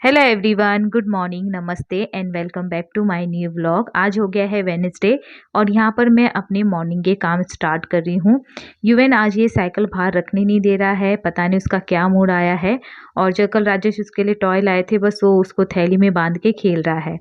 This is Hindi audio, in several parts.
Hello everyone, good morning, namaste and welcome back to my new vlog. आज हो गया है वेडनेसडे और यहाँ पर मैं अपने मॉर्निंग के काम स्टार्ट कर रही हूँ। यूएन आज ये साइकिल बाहर रखने नहीं दे रहा है, पता नहीं उसका क्या मूड आया है। और जो कल राजेश उसके लिए टॉय लाए थे, बस वो उसको थैली में बांध के खेल रहा है।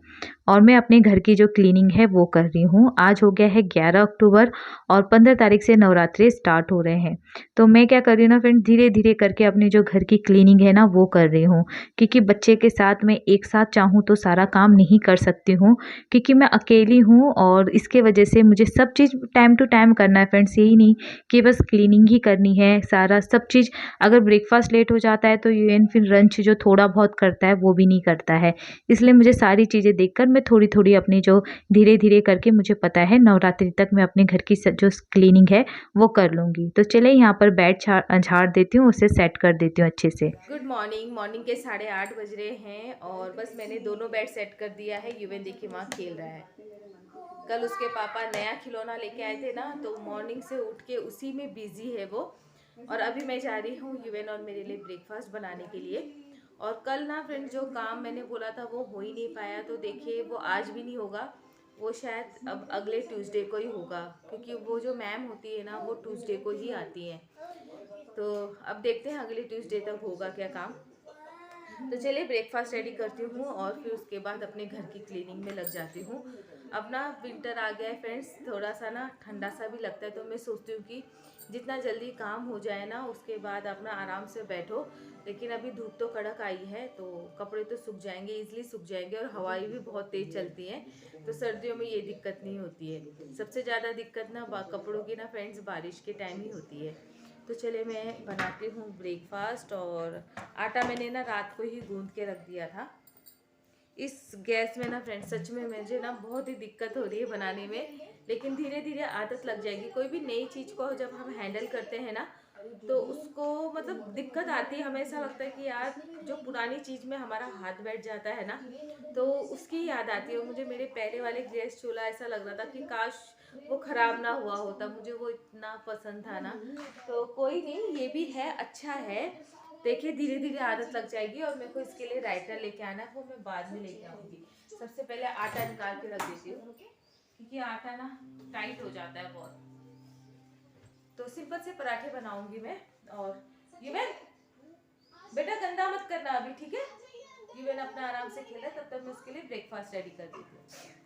और मैं अपने घर की जो क्लीनिंग है वो कर रही हूँ। आज हो गया है 11 अक्टूबर और 15 तारीख से नवरात्रि स्टार्ट हो रहे हैं। तो मैं क्या कर रही हूँ ना फ्रेंड्स, धीरे धीरे करके अपनी जो घर की क्लीनिंग है ना वो कर रही हूँ, क्योंकि बच्चे के साथ मैं एक साथ चाहूँ तो सारा काम नहीं कर सकती हूँ, क्योंकि मैं अकेली हूँ और इसके वजह से मुझे सब चीज़ टाइम टू टाइम करना है फ्रेंड्स। यही नहीं कि बस क्लीनिंग ही करनी है, सारा सब चीज़। अगर ब्रेकफास्ट लेट हो जाता है तो यूएन फिर लंच जो थोड़ा बहुत करता है वो भी नहीं करता है। इसलिए मुझे सारी चीज़ें देखकर मैं थोड़ी थोड़ी अपनी जो धीरे धीरे करके, मुझे पता है नवरात्रि तक मैं अपने घर की जो क्लीनिंग है वो कर लूँगी। तो चले यहाँ पर बेड झाड़ देती हूँ, उसे सेट कर देती हूँ अच्छे से। Good morning. मॉर्निंग के 8:30 बज रहे हैं और बस मैंने दोनों बेड सेट कर दिया है। युवेन देखिए वहाँ खेल रहा है। कल उसके पापा नया खिलौना लेके आए थे ना, तो मॉर्निंग से उठ के उसी में बिजी है वो। और अभी मैं जा रही हूँ युवेन और मेरे लिए ब्रेकफास्ट बनाने के लिए। और कल ना फ्रेंड जो काम मैंने बोला था वो हो ही नहीं पाया, तो देखिए वो आज भी नहीं होगा। वो शायद अब अगले ट्यूसडे को ही होगा, क्योंकि वो जो मैम होती है ना वो ट्यूसडे को ही आती हैं। तो अब देखते हैं अगले ट्यूसडे तक होगा क्या काम। तो चलिए ब्रेकफास्ट रेडी करती हूँ और फिर उसके बाद अपने घर की क्लीनिंग में लग जाती हूँ। अब ना विंटर आ गया है फ्रेंड्स, थोड़ा सा ना ठंडा सा भी लगता है, तो मैं सोचती हूँ कि जितना जल्दी काम हो जाए ना उसके बाद अपना आराम से बैठो। लेकिन अभी धूप तो कड़क आई है, तो कपड़े तो सूख जाएंगे, इजीली सूख जाएंगे, और हवाई भी बहुत तेज़ चलती है, तो सर्दियों में ये दिक्कत नहीं होती है। सबसे ज़्यादा दिक्कत ना कपड़ों की ना फ्रेंड्स बारिश के टाइम ही होती है। तो चले मैं बनाती हूँ ब्रेकफास्ट। और आटा मैंने ना रात को ही गूंद के रख दिया था। इस गैस में ना फ्रेंड्स सच में मुझे ना बहुत ही दिक्कत हो रही है बनाने में, लेकिन धीरे धीरे आदत लग जाएगी। कोई भी नई चीज़ को जब हम हैंडल करते हैं ना, तो उसको मतलब दिक्कत आती है। हमें ऐसा लगता है कि यार जो पुरानी चीज़ में हमारा हाथ बैठ जाता है ना, तो उसकी याद आती है। और मुझे मेरे पहले वाले गैस चूल्हा ऐसा लग रहा था कि काश वो ख़राब ना हुआ होता, मुझे वो इतना पसंद था ना। तो कोई नहीं, ये भी है, अच्छा है। देखिए धीरे धीरे आदत लग जाएगी। और मेरे को इसके लिए राइटर लेके आना है, वो मैं बाद में लेके आऊँगी। सबसे पहले आटा निकाल के रख देती हूँ, क्योंकि आटा ना टाइट हो जाता है बहुत। तो सिंपल से पराठे बनाऊंगी मैं। और युवेन बेटा गंदा मत करना अभी, ठीक है? युवेन अपना आराम से खेला, तब तक मैं उसके लिए ब्रेकफास्ट रेडी कर देती हूँ।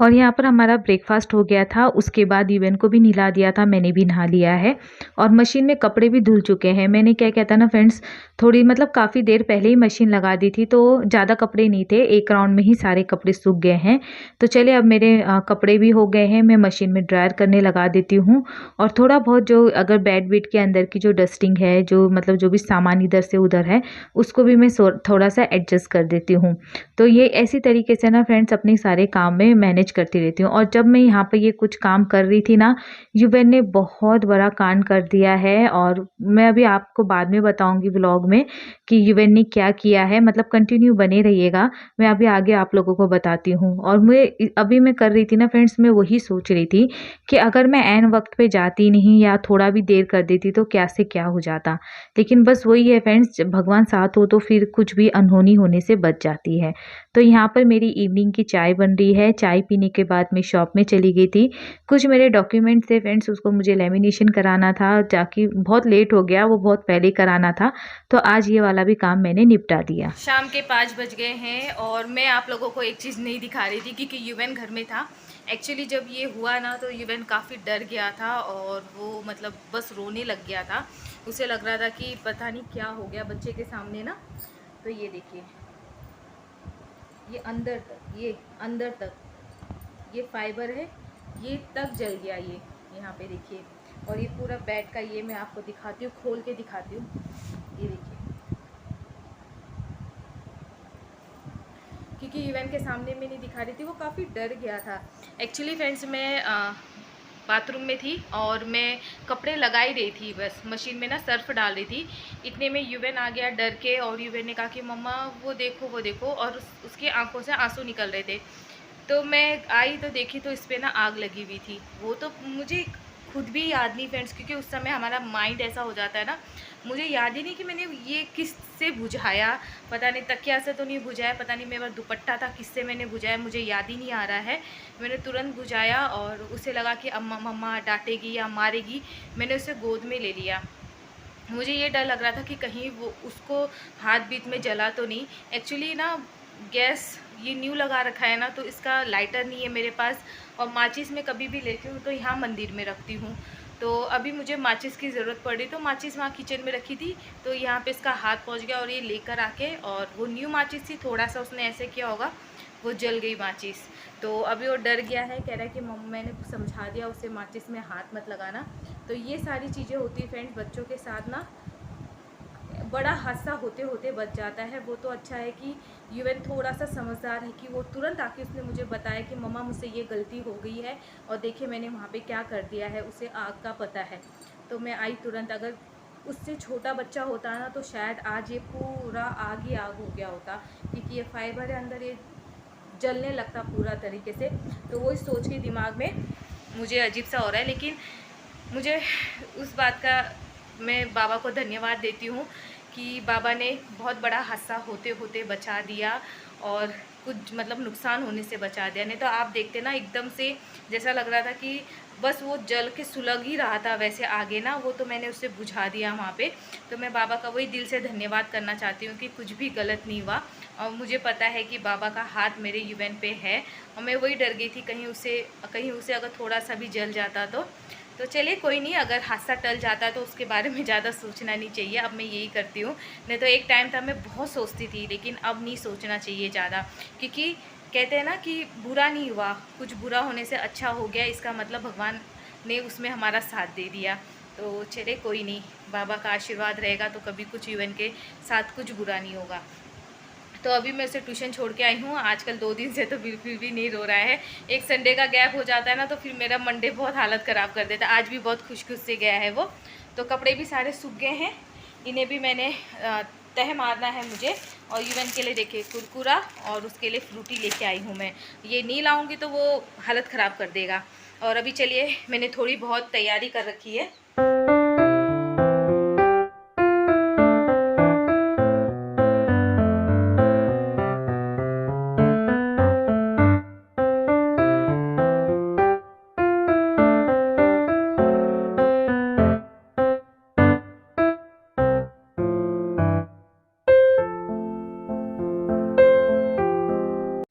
और यहाँ पर हमारा ब्रेकफास्ट हो गया था। उसके बाद यूएन को भी नहला दिया था, मैंने भी नहा लिया है और मशीन में कपड़े भी धुल चुके हैं। मैंने क्या कहता ना फ्रेंड्स, थोड़ी मतलब काफ़ी देर पहले ही मशीन लगा दी थी, तो ज़्यादा कपड़े नहीं थे, एक राउंड में ही सारे कपड़े सूख गए हैं। तो चलिए अब मेरे कपड़े भी हो गए हैं, मैं मशीन में ड्रायर करने लगा देती हूँ। और थोड़ा बहुत जो अगर बेड के अंदर की जो डस्टिंग है, जो मतलब जो भी सामान इधर से उधर है, उसको भी मैं थोड़ा सा एडजस्ट कर देती हूँ। तो ये ऐसी तरीके से ना फ्रेंड्स अपने सारे काम में मैनेज करती रहती हूँ। और जब मैं यहाँ पे ये कुछ काम कर रही थी ना, युवेन ने बहुत बड़ा कांड कर दिया है। और मैं अभी आपको बाद में बताऊंगी व्लॉग में कि युवेन ने क्या किया है। मतलब कंटिन्यू बने रहिएगा, मैं अभी आगे आप लोगों को बताती हूँ। और मैं कर रही थी ना फ्रेंड्स, मैं वही सोच रही थी कि अगर मैं ऐन वक्त पे जाती नहीं या थोड़ा भी देर कर देती तो क्या से क्या हो जाता। लेकिन बस वही है फ्रेंड्स, जब भगवान साथ हो तो फिर कुछ भी अनहोनी होने से बच जाती है। तो यहाँ पर मेरी इवनिंग की चाय बन रही है। चाय पीने के बाद मैं शॉप में चली गई थी, कुछ मेरे डॉक्यूमेंट्स थे फ्रेंड्स, उसको मुझे लेमिनेशन कराना था, जाके बहुत लेट हो गया, वो बहुत पहले कराना था। तो आज ये वाला भी काम मैंने निपटा दिया। शाम के 5 बज गए हैं और मैं आप लोगों को एक चीज़ नहीं दिखा रही थी, क्योंकि युवेन घर में था। एक्चुअली जब ये हुआ ना, तो युवेन काफ़ी डर गया था और वो मतलब बस रोने लग गया था। उसे लग रहा था कि पता नहीं क्या हो गया बच्चे के सामने ना। तो ये देखिए, ये अंदर तक ये फाइबर है, ये तक जल गया। ये यहाँ पे देखिए। और ये पूरा बेड का, ये मैं आपको दिखाती हूँ, खोल के दिखाती हूँ। ये देखिए, क्योंकि इवेंट के सामने में नहीं दिखा रही थी, वो काफ़ी डर गया था। एक्चुअली फ्रेंड्स मैं बाथरूम में थी और मैं कपड़े लगा ही रही थी, बस मशीन में ना सर्फ डाल रही थी। इतने में यूवेन आ गया डर के, और यूवेन ने कहा कि मम्मा वो देखो वो देखो, और उसकी आंखों से आंसू निकल रहे थे। तो मैं आई तो देखी तो इस पर ना आग लगी हुई थी। वो तो मुझे खुद भी याद नहीं फ्रेंड्स, क्योंकि उस समय हमारा माइंड ऐसा हो जाता है ना, मुझे याद ही नहीं कि मैंने ये किससे बुझाया। पता नहीं तकिया से तो नहीं बुझाया, पता नहीं मेरा दुपट्टा था किससे मैंने बुझाया, मुझे याद ही नहीं आ रहा है। मैंने तुरंत बुझाया और उसे लगा कि अम्मा मम्मा डांटेगी या मारेगी, मैंने उसे गोद में ले लिया। मुझे ये डर लग रहा था कि कहीं वो उसको हाथ बीत में जला तो नहीं। एक्चुअली ना गैस ये न्यू लगा रखा है ना, तो इसका लाइटर नहीं है मेरे पास, और माचिस मैं कभी भी लेती हूँ तो यहाँ मंदिर में रखती हूँ। तो अभी मुझे माचिस की ज़रूरत पड़ी, तो माचिस वहाँ किचन में रखी थी, तो यहाँ पे इसका हाथ पहुँच गया और ये लेकर आके, और वो न्यू माचिस थी, थोड़ा सा उसने ऐसे किया होगा, वो जल गई माचिस। तो अभी वो डर गया है, कह रहा है कि मम्मा मैंने समझा दिया उसे माचिस में हाथ मत लगाना। तो ये सारी चीज़ें होती है फ्रेंड्स बच्चों के साथ ना, बड़ा हादसा होते होते बच जाता है। वो तो अच्छा है कि यूएन थोड़ा सा समझदार है कि वो तुरंत आके उसने मुझे बताया कि मम्मा मुझसे ये गलती हो गई है, और देखिए मैंने वहाँ पे क्या कर दिया है, उसे आग का पता है। तो मैं आई तुरंत। अगर उससे छोटा बच्चा होता ना तो शायद आज ये पूरा आग ही आग हो गया होता, क्योंकि ये फाइबर है अंदर, ये जलने लगता पूरा तरीके से। तो वो इस सोच के दिमाग में मुझे अजीब सा हो रहा है, लेकिन मुझे उस बात का मैं बाबा को धन्यवाद देती हूँ कि बाबा ने बहुत बड़ा हादसा होते होते बचा दिया, और कुछ मतलब नुकसान होने से बचा दिया। नहीं तो आप देखते ना एकदम से जैसा लग रहा था कि बस वो जल के सुलग ही रहा था वैसे आगे ना, वो तो मैंने उससे बुझा दिया वहाँ पे। तो मैं बाबा का वही दिल से धन्यवाद करना चाहती हूँ कि कुछ भी गलत नहीं हुआ, और मुझे पता है कि बाबा का हाथ मेरे यूएन पे है। और मैं वही डर गई थी कहीं उसे अगर थोड़ा सा भी जल जाता तो चलिए कोई नहीं, अगर हादसा टल जाता है तो उसके बारे में ज़्यादा सोचना नहीं चाहिए। अब मैं यही करती हूँ। नहीं तो एक टाइम था मैं बहुत सोचती थी, लेकिन अब नहीं सोचना चाहिए ज़्यादा, क्योंकि कहते हैं ना कि बुरा नहीं हुआ, कुछ बुरा होने से अच्छा हो गया, इसका मतलब भगवान ने उसमें हमारा साथ दे दिया। तो चले कोई नहीं, बाबा का आशीर्वाद रहेगा तो कभी कुछ यूएन के साथ कुछ बुरा नहीं होगा। तो अभी मैं उसे ट्यूशन छोड़ के आई हूँ। आजकल 2 दिन से तो बिल्कुल भी नहीं रो रहा है। एक संडे का गैप हो जाता है ना, तो फिर मेरा मंडे बहुत हालत ख़राब कर देता है। आज भी बहुत खुश खुश से गया है वो। तो कपड़े भी सारे सूख गए हैं, इन्हें भी मैंने तह मारना है मुझे। और यूएन के लिए देखिए कुरकुरा, और उसके लिए फ्रूटी लेके आई हूँ मैं। ये नहीं लाऊंगी तो वो हालत ख़राब कर देगा। और अभी चलिए, मैंने थोड़ी बहुत तैयारी कर रखी है।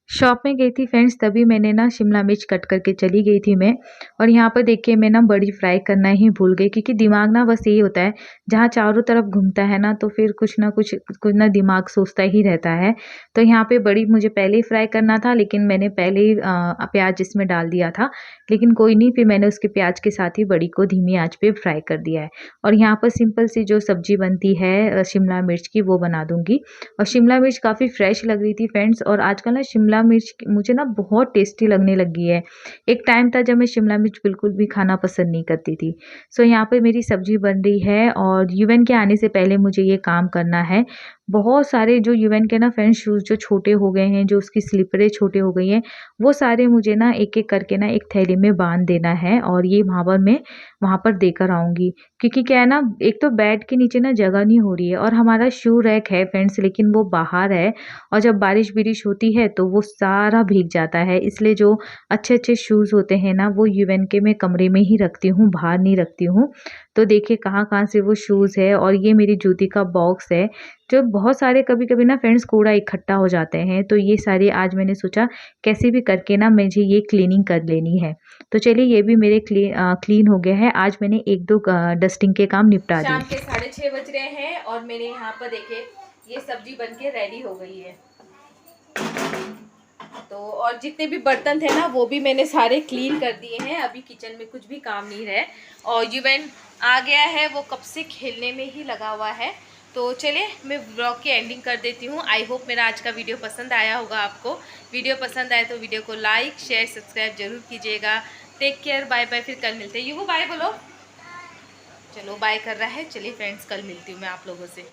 शॉप में गई थी फ्रेंड्स, तभी मैंने ना शिमला मिर्च कट करके चली गई थी मैं। और यहाँ पर देखिए मैं ना बड़ी फ्राई करना ही भूल गई, क्योंकि दिमाग ना बस यही होता है, जहाँ चारों तरफ घूमता है ना तो फिर कुछ ना दिमाग सोचता ही रहता है। तो यहाँ पे बड़ी मुझे पहले ही फ्राई करना था, लेकिन मैंने पहले ही प्याज इसमें डाल दिया था। लेकिन कोई नहीं, फिर मैंने उसके प्याज के साथ ही बड़ी को धीमी आँच पे फ्राई कर दिया है। और यहाँ पर सिंपल सी जो सब्जी बनती है शिमला मिर्च की, वो बना दूँगी। और शिमला मिर्च काफ़ी फ्रेश लग रही थी फ्रेंड्स, और आजकल ना शिमला मिर्च मुझे ना बहुत टेस्टी लगने लगी है। एक टाइम था जब मैं शिमला मिर्च बिल्कुल भी खाना पसंद नहीं करती थी। सो यहाँ पे मेरी सब्जी बन रही है, और यूएन के आने से पहले मुझे ये काम करना है। बहुत सारे जो यूएन के ना फ्रेंड्स शूज़ जो छोटे हो गए हैं, जो उसकी स्लीपरें छोटे हो गई हैं, वो सारे मुझे ना एक-एक करके ना एक थैली में बाँध देना है, और ये मैं वहाँ पर देकर आऊँगी। क्योंकि क्या है ना, एक तो बेड के नीचे ना जगह नहीं हो रही है, और हमारा शू रैक है फ्रेंड्स, लेकिन वो बाहर है, और जब बारिश-बिरिश होती है तो वो सारा भीग जाता है। इसलिए जो अच्छे-अच्छे शूज़ होते हैं ना, वो यूएन के मैं कमरे में ही रखती हूँ, बाहर नहीं रखती हूँ। तो देखिए कहाँ-कहाँ से वो शूज़ है, और ये मेरी जूती का बॉक्स है, जो बहुत सारे कभी-कभी ना फ्रेंड्स कूड़ा इकट्ठा हो जाते हैं। तो ये सारे आज मैंने सोचा कैसे भी करके ना मुझे ये क्लीनिंग कर लेनी है। तो चलिए ये भी मेरे क्लीन हो गया है। आज मैंने 1-2 डस्टिंग के काम निपटा दिए। शाम के 6:30 बज रहे हैं, और मेरे यहाँ पर देखिए ये सब्जी बनके रेडी हो गई है। तो और जितने भी बर्तन थे ना वो भी मैंने सारे क्लीन कर दिए हैं। अभी किचन में कुछ भी काम नहीं रहे, और यूएन आ गया है, वो कब से खेलने में ही लगा हुआ है। तो चलिए मैं व्लॉग की एंडिंग कर देती हूँ। आई होप मेरा आज का वीडियो पसंद आया होगा आपको। वीडियो पसंद आए तो वीडियो को लाइक शेयर सब्सक्राइब जरूर कीजिएगा। टेक केयर, बाय बाय, फिर कल मिलते हैं। युगु बाय बोलो। चलो बाय कर रहा है। चलिए फ्रेंड्स, कल मिलती हूँ मैं आप लोगों से।